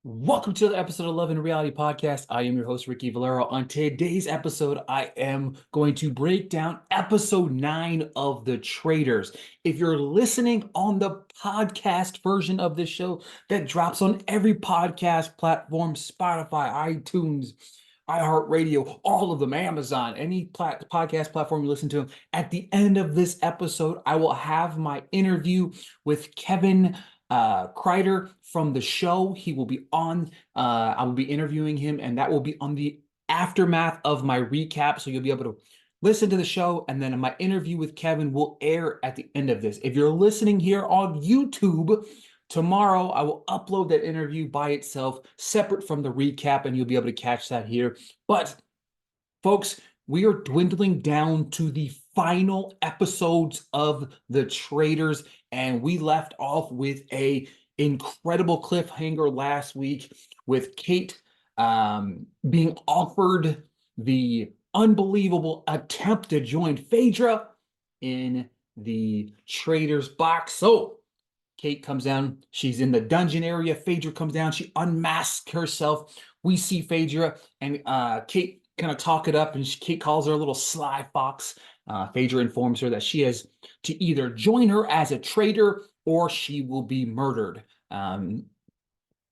Welcome to the episode 11 Reality Podcast. I am your host, Ricky Valero. On today's episode, I am going to break down episode 9 of The Traitors. If you're listening on the podcast version of this show that drops on every podcast platform, Spotify, iTunes, iHeartRadio, all of them, Amazon, any podcast platform you listen to, at the end of this episode, I will have my interview with Kevin Kreider from the show. He will be on. I will be interviewing him, and that will be on the aftermath of my recap. So you'll be able to listen to the show, and then my interview with Kevin will air at the end of this. If you're listening here on YouTube, tomorrow I will upload that interview by itself, separate from the recap, and you'll be able to catch that here. But folks, we are dwindling down to the final episodes of The Traitors, and we left off with a incredible cliffhanger last week with Kate being offered the unbelievable attempt to join Phaedra in the Traitors box. So Kate comes down. She's in the dungeon area. Phaedra comes down. She unmasks herself. We see Phaedra, and Kate kind of talk it up, and Kate calls her a little sly fox. Phaedra informs her that she has to either join her as a traitor or she will be murdered.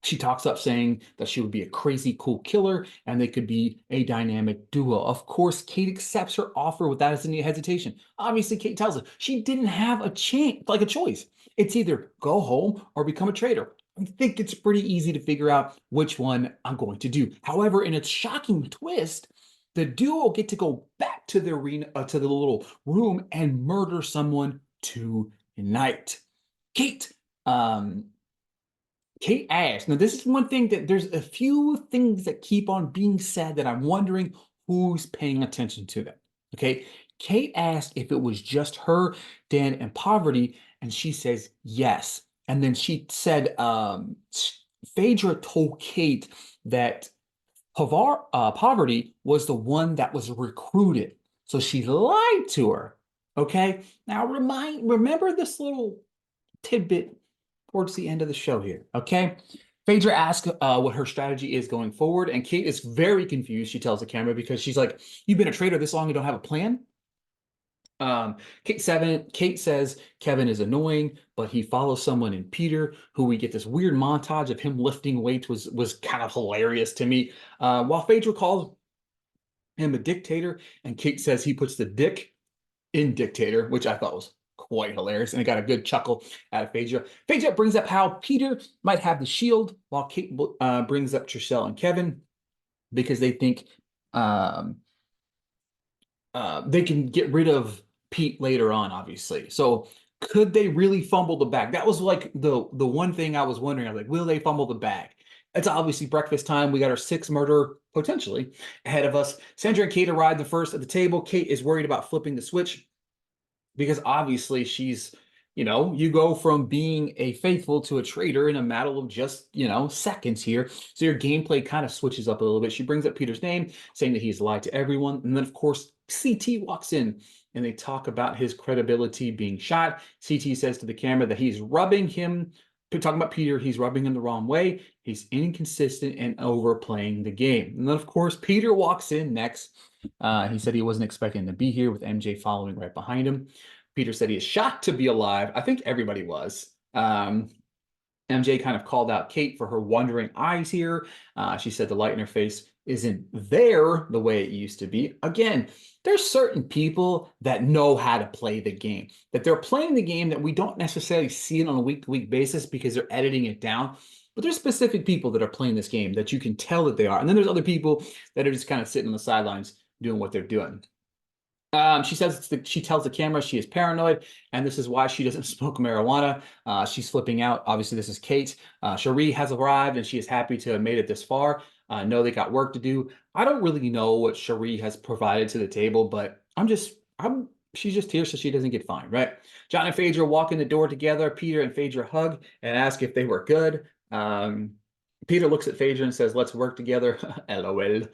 She talks up saying that she would be a crazy cool killer and they could be a dynamic duo. Of course, Kate accepts her offer without any hesitation. Obviously, Kate tells her she didn't have a choice. It's either go home or become a traitor. I think it's pretty easy to figure out which one I'm going to do. However, in a shocking twist, the duo get to go back to the arena, to the little room, and murder someone tonight. Kate, Kate asked, now this is one thing that there's a few things that keep on being said that I'm wondering who's paying attention to them. Okay. Kate asked if it was just her, Dan, and Poverty, and she says yes. And then she said, Phaedra told Kate that Poverty was the one that was recruited. So she lied to her. Okay. Now remember this little tidbit towards the end of the show here. Okay. Phaedra asks what her strategy is going forward, and Kate is very confused. She tells the camera because she's like, "You've been a traitor this long, you don't have a plan." Kate says Kevin is annoying, but he follows someone in Peter, who we get this weird montage of him lifting weights was kind of hilarious to me. While Phaedra calls him a dictator, and Kate says he puts the dick in dictator, which I thought was quite hilarious, and I got a good chuckle out of Phaedra. Phaedra brings up how Peter might have the shield, while Kate brings up Trishelle and Kevin because they think they can get rid of Pete later on, obviously. So could they really fumble the bag? That was like the one thing I was wondering. I was like, will they fumble the bag? It's obviously breakfast time. We got our sixth murder potentially ahead of us. Sandra and Kate arrive the first at the table. Kate is worried about flipping the switch because obviously she's, you go from being a faithful to a traitor in a matter of just, seconds here. So your gameplay kind of switches up a little bit. She brings up Peter's name, saying that he's lied to everyone. And then, of course, CT walks in and they talk about his credibility being shot. CT says to the camera that he's rubbing him, talking about Peter, he's rubbing him the wrong way. He's inconsistent and overplaying the game. And then, of course, Peter walks in next. He said he wasn't expecting to be here with MJ following right behind him. Peter said he is shocked to be alive. I think everybody was. MJ kind of called out Kate for her wandering eyes here. She said the light in her face isn't there the way it used to be. Again, there's certain people that know how to play the game, that they're playing the game that we don't necessarily see it on a week-to-week basis because they're editing it down. But there's specific people that are playing this game that you can tell that they are. And then there's other people that are just kind of sitting on the sidelines doing what they're doing. She tells the camera she is paranoid, and this is why she doesn't smoke marijuana. She's flipping out. Obviously, this is Kate. Cherie has arrived, and she is happy to have made it this far. Know they got work to do. I don't really know what Cherie has provided to the table, but she's just here so she doesn't get fined, right? John and Phaedra walk in the door together. Peter and Phaedra hug and ask if they were good. Peter looks at Phaedra and says, "Let's work together." LOL.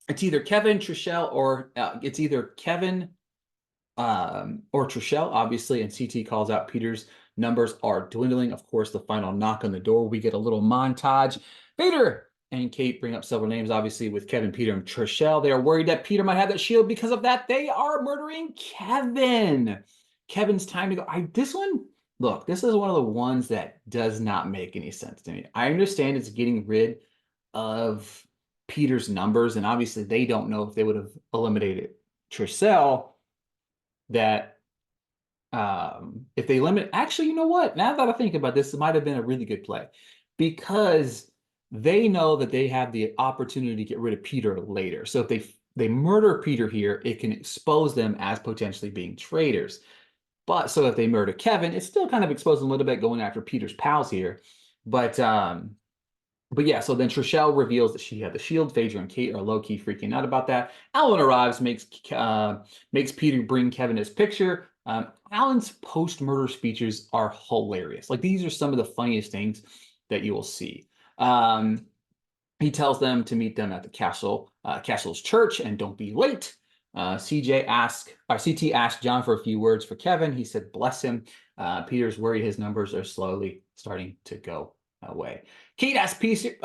It's either Kevin, Trishelle, or Trishelle, obviously, and CT calls out Peter's Numbers are dwindling. Of course, the final knock on the door, we get a little montage. Phaedra and Kate bring up several names, obviously, with Kevin, Peter, and Trishelle. They are worried that Peter might have that shield. Because of that, they are murdering Kevin. Kevin's time to go. This one, look, this is one of the ones that does not make any sense to me. I understand it's getting rid of Peter's numbers, and obviously they don't know if they would have eliminated Trishelle, that if they limit, actually, you know what? Now that I think about this, it might have been a really good play, because they know that they have the opportunity to get rid of Peter later. So if they murder Peter here, it can expose them as potentially being traitors. But so if they murder Kevin, it's still kind of exposed a little bit going after Peter's pals here. But yeah, so then Trishelle reveals that she had the shield. Phaedra and Kate are low-key freaking out about that. Alan arrives, makes Peter bring Kevin his picture. Alan's post-murder speeches are hilarious. Like, these are some of the funniest things that you will see. He tells them to meet them at the castle's church and don't be late. CT asked John for a few words for Kevin. He said, bless him. Peter's worried his numbers are slowly starting to go away. Kate asked Peter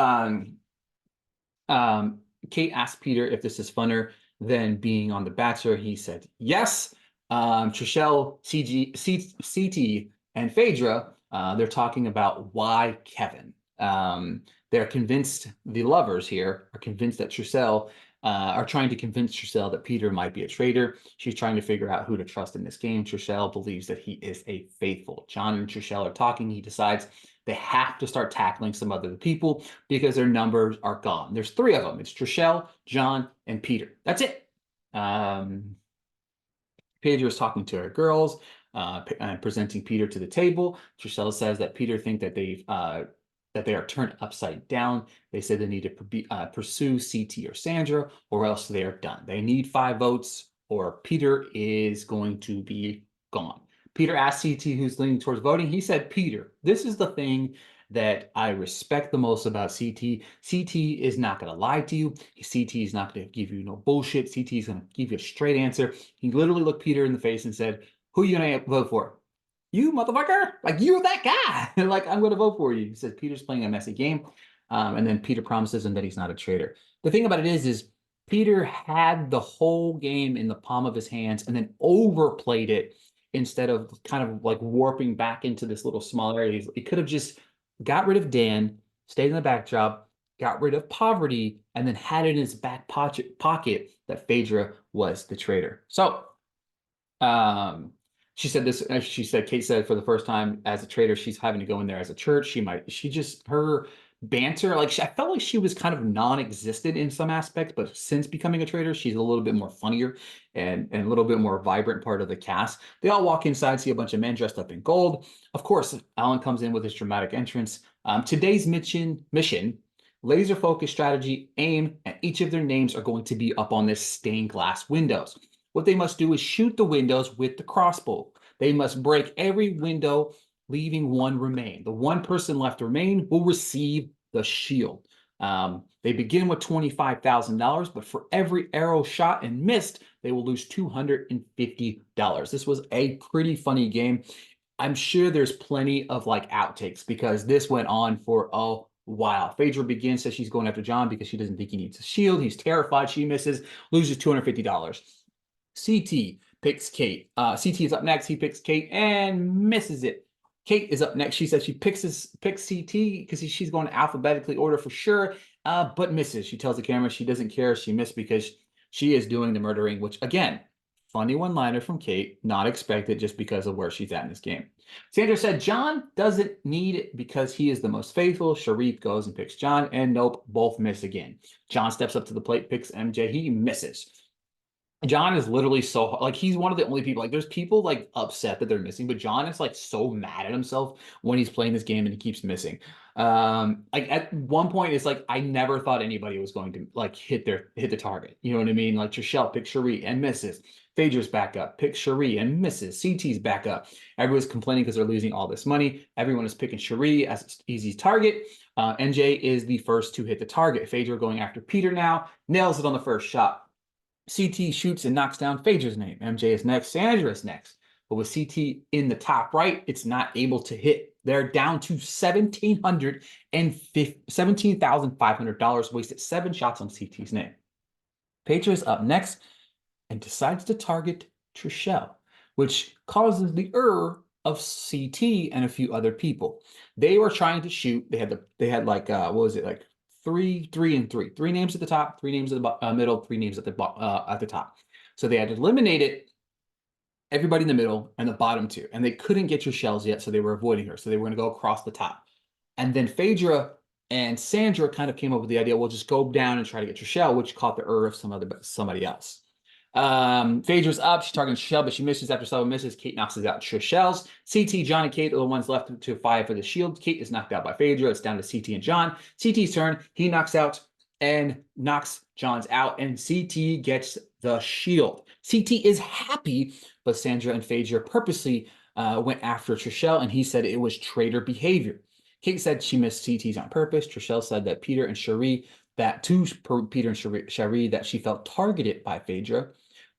if this is funner than being on The Bachelor. He said yes. Trishelle, CT, and Phaedra, they're talking about why Kevin. They're convinced, the lovers here are convinced that Trishelle, are trying to convince Trishelle that Peter might be a traitor. She's trying to figure out who to trust in this game. Trishelle believes that he is a faithful. John and Trishelle are talking. He decides they have to start tackling some other people because their numbers are gone. There's 3 of them. It's Trishelle, John, and Peter. That's it. Phaedra is talking to her girls, presenting Peter to the table. Trishelle says that Peter think that they are turned upside down. They said they need to pursue CT or Sandra, or else they are done. They need 5 votes, or Peter is going to be gone. Peter asked CT who's leaning towards voting. He said, Peter. This is the thing that I respect the most about CT. CT is not going to lie to you. CT is not going to give you no bullshit. CT is going to give you a straight answer. He literally looked Peter in the face and said, who are you going to vote for? You, motherfucker. Like, you're that guy. Like, I'm going to vote for you. He says Peter's playing a messy game. And then Peter promises him that he's not a traitor. The thing about it is Peter had the whole game in the palm of his hands and then overplayed it instead of kind of like warping back into this little small area. He could have just got rid of Dan, stayed in the backdrop, got rid of poverty, and then had it in his back pocket that Phaedra was the traitor. So, she said this, Kate said for the first time as a traitor, she's having to go in there as a church. Her banter, like, I felt like she was kind of non-existent in some aspects, but since becoming a traitor, she's a little bit more funnier and a little bit more vibrant part of the cast. They all walk inside, see a bunch of men dressed up in gold. Of course, Alan comes in with his dramatic entrance. Today's mission, laser focus strategy, aim, and each of their names are going to be up on this stained glass windows. What they must do is shoot the windows with the crossbow. They must break every window, leaving one remain. The one person left to remain will receive the shield. They begin with $25,000, but for every arrow shot and missed, they will lose $250. This was a pretty funny game. I'm sure there's plenty of like outtakes because this went on for a while. Phaedra begins, says she's going after John because she doesn't think he needs a shield. He's terrified. She misses, loses $250. CT picks Kate. CT is up next. He picks Kate and misses it. Kate is up next. She says she picks CT because she's going alphabetically order for sure, but misses. She tells the camera she doesn't care. She missed because she is doing the murdering, which, again, funny one-liner from Kate, not expected just because of where she's at in this game. Sandra said John doesn't need it because he is the most faithful. Sharif goes and picks John, and nope, both miss again. John steps up to the plate, picks MJ. He misses. John is literally so, like, he's one of the only people, like, there's people like upset that they're missing, but John is like so mad at himself when he's playing this game and he keeps missing. Like, at one point it's like I never thought anybody was going to like hit the target, you know what I mean? Like, Trishelle picks Cherie and misses. Phaedra's back up, picks Cherie and misses. CT's back up. Everyone's complaining because they're losing all this money. Everyone is picking Cherie as an easy target. NJ is the first to hit the target. Phaedra going after Peter now, nails it on the first shot. CT shoots and knocks down Phaedra's name. MJ is next. Sandra is next. But with CT in the top right, it's not able to hit. They're down to $17,500, wasted 7 shots on CT's name. Phaedra is up next and decides to target Trishelle, which causes the of CT and a few other people. They were trying to shoot. They had like what was it, like three and three names at the top, 3 names at the middle, 3 names at the top. So they had eliminated everybody in the middle and the bottom 2, and they couldn't get Trishelle's yet, so they were avoiding her. So they were going to go across the top. And then Phaedra and Sandra kind of came up with the idea, we'll just go down and try to get Trishelle, which caught the of somebody else. Phaedra's up, she's targeting Trishelle, but she misses. After 7 misses, Kate knocks out Trishelle's. CT, John, and Kate are the ones left to fight for the shield. Kate is knocked out by Phaedra. It's down to CT and John. CT's turn. He knocks out and knocks John's out, and CT gets the shield. CT is happy, but Sandra and Phaedra purposely went after Trishelle, and he said it was traitor behavior. Kate said she missed CT's on purpose. Trishelle said that Peter and Cherie, that she felt targeted by Phaedra.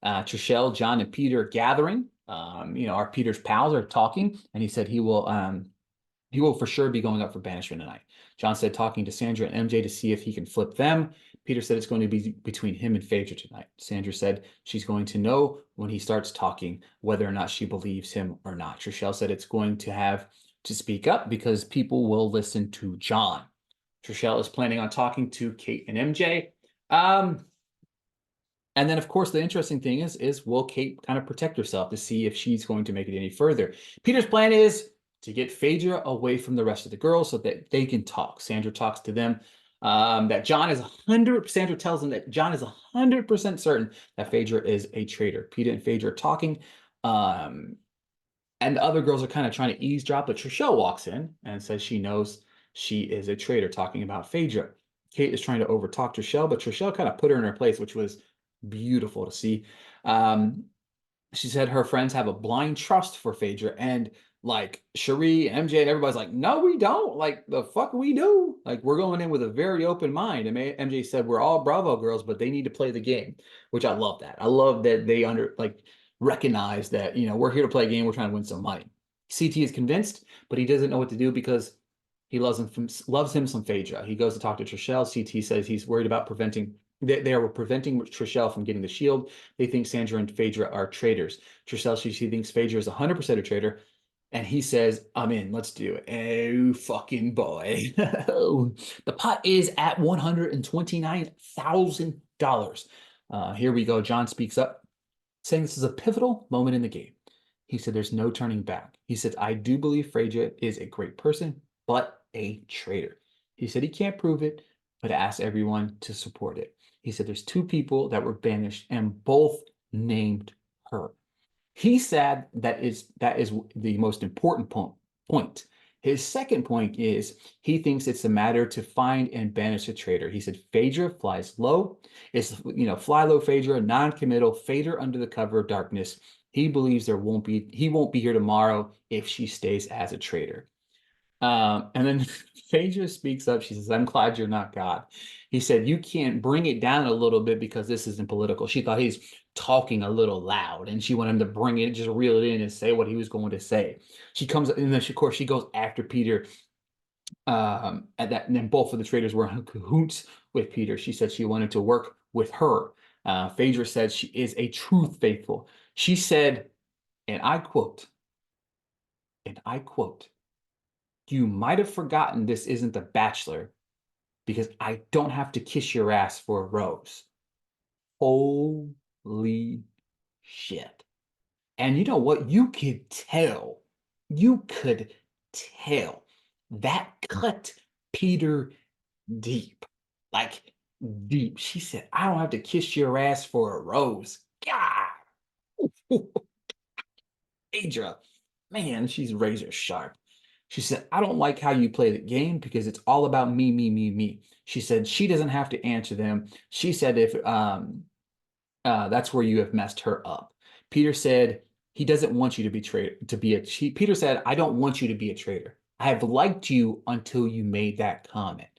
Trishelle, John, and Peter gathering. Our Peter's pals are talking, and he said he will for sure be going up for banishment tonight. John said talking to Sandra and MJ to see if he can flip them. Peter said it's going to be between him and Phaedra tonight. Sandra said she's going to know when he starts talking whether or not she believes him or not. Trishelle said it's going to have to speak up because people will listen to John. Trishelle is planning on talking to Kate and MJ. And then, of course, the interesting thing is will Kate kind of protect herself to see if she's going to make it any further? Peter's plan is to get Phaedra away from the rest of the girls so that they can talk. Sandra talks to them that John is 100%. Sandra tells them that John is 100% certain that Phaedra is a traitor. Peter and Phaedra are talking, and the other girls are kind of trying to eavesdrop, but Trishelle walks in and says she knows she is a traitor, talking about Phaedra. Kate is trying to overtalk Trishelle, but Trishelle kind of put her in her place, which was beautiful to see. She said her friends have a blind trust for Phaedra, and like Cherie, MJ, and everybody's like, no, we don't. Like, the fuck we do? Like, we're going in with a very open mind. And MJ said we're all Bravo girls, but they need to play the game, which I love that. I love that they recognize that, we're here to play a game. We're trying to win some money. CT is convinced, but he doesn't know what to do because he loves him some Phaedra. He goes to talk to Trishelle. CT says he's worried about they are preventing Trishelle from getting the shield. They think Sandra and Phaedra are traitors. Trishelle, she thinks Phaedra is 100% a traitor. And he says, I'm in. Let's do it. Oh, fucking boy. The pot is at $129,000. Here we go. John speaks up, saying this is a pivotal moment in the game. He said there's no turning back. He said, I do believe Phaedra is a great person, but a traitor. He said he can't prove it, but asked everyone to support it. He said there's 2 people that were banished and both named her. He said that is the most important point. His second point is he thinks it's a matter to find and banish a traitor. He said Phaedra flies low. It's, fly low Phaedra, non-committal, Phaedra under the cover of darkness. He believes he won't be here tomorrow if she stays as a traitor. And then Phaedra speaks up. She says, I'm glad you're not God. He said, you can't bring it down a little bit because this isn't political. She thought he's talking a little loud, and she wanted him to bring it, just reel it in and say what he was going to say. She comes, and then, of course, she goes after Peter. And then both of the traitors were in cahoots with Peter. She said she wanted to work with her. Phaedra said she is a truth faithful. She said, and I quote, you might have forgotten this isn't The Bachelor because I don't have to kiss your ass for a rose. Holy shit. And you know what? You could tell that cut Peter deep. Like, deep. She said, I don't have to kiss your ass for a rose. God. Phaedra. Man, she's razor sharp. She said, I don't like how you play the game because it's all about me, me, me, me. She said she doesn't have to answer them. She said if that's where you have messed her up. Peter said he doesn't want you to be Peter said, I don't want you to be a traitor. I have liked you until you made that comment.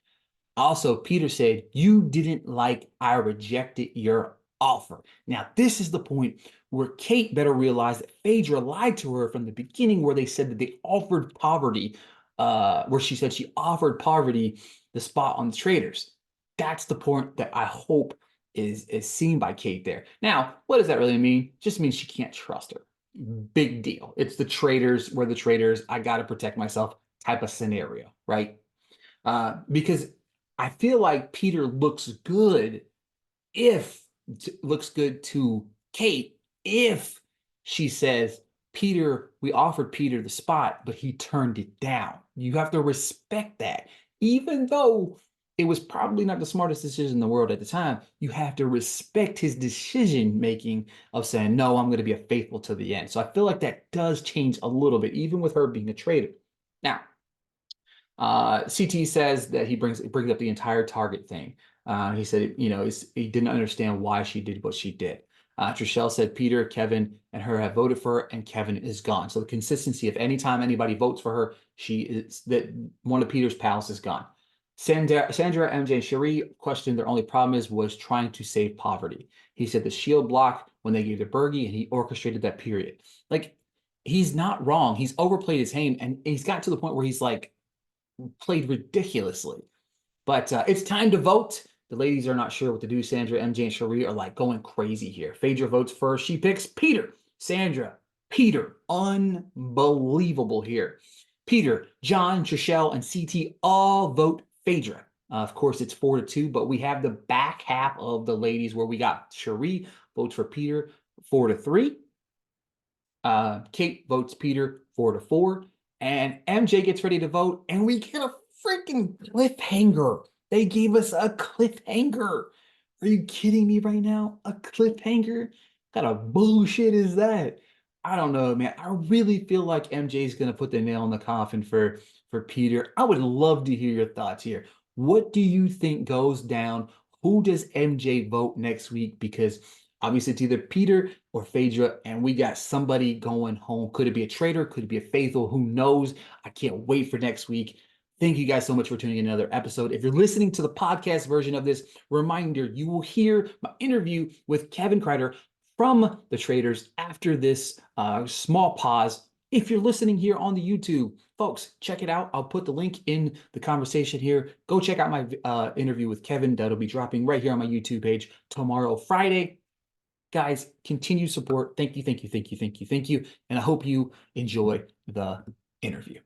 Also, Peter said, you didn't like I rejected your offer. Now, this is the point where Kate better realize that Phaedra lied to her from the beginning, where they said that they offered Poverty, where she said she offered Poverty the spot on the Traitors. That's the point that I hope is seen by Kate there. Now, what does that really mean? Just means she can't trust her. Big deal. It's the Traitors. We're the Traitors. I got to protect myself type of scenario, right? Because I feel like Peter looks good to Kate if she says, Peter, we offered Peter the spot, but he turned it down. You have to respect that. Even though it was probably not the smartest decision in the world at the time, you have to respect his decision making of saying, no, I'm going to be a faithful to the end. So I feel like that does change a little bit, even with her being a traitor. Now, CT says that he brings up the entire Target thing. He said, he didn't understand why she did what she did. Trishelle said Peter, Kevin, and her have voted for her, and Kevin is gone. So the consistency of anytime anybody votes for her, that one of Peter's pals is gone. Sandra, MJ, and Cherie questioned their only problem was trying to save Poverty. He said the shield blocked when they gave to Bergie, and he orchestrated that period. Like, he's not wrong. He's overplayed his game, and he's got to the point where he's like, played ridiculously. But it's time to vote. The ladies are not sure what to do. Sandra, MJ, and Cherie are like going crazy here. Phaedra votes first. She picks Peter. Sandra, Peter. Unbelievable here. Peter, John, Trishelle, and CT all vote Phaedra. Of course, it's 4-2, but we have the back half of the ladies where we got Cherie votes for Peter 4-3. Kate votes Peter 4-4. And MJ gets ready to vote, and we get a freaking cliffhanger. They gave us a cliffhanger. Are you kidding me right now? A cliffhanger? What kind of bullshit is that? I don't know, man. I really feel like MJ's gonna put the nail in the coffin for Peter. I would love to hear your thoughts here. What do you think goes down? Who does MJ vote next week? Because obviously it's either Peter or Phaedra, and we got somebody going home. Could it be a traitor? Could it be a faithful? Who knows? I can't wait for next week. Thank you guys so much for tuning in another episode. If you're listening to the podcast version of this, reminder, you will hear my interview with Kevin Kreider from the Traitors after this small pause. If you're listening here on the YouTube, folks, check it out. I'll put the link in the conversation here. Go check out my interview with Kevin. That'll be dropping right here on my YouTube page tomorrow, Friday. Guys, continue support. Thank you, thank you, thank you, thank you, thank you. And I hope you enjoy the interview.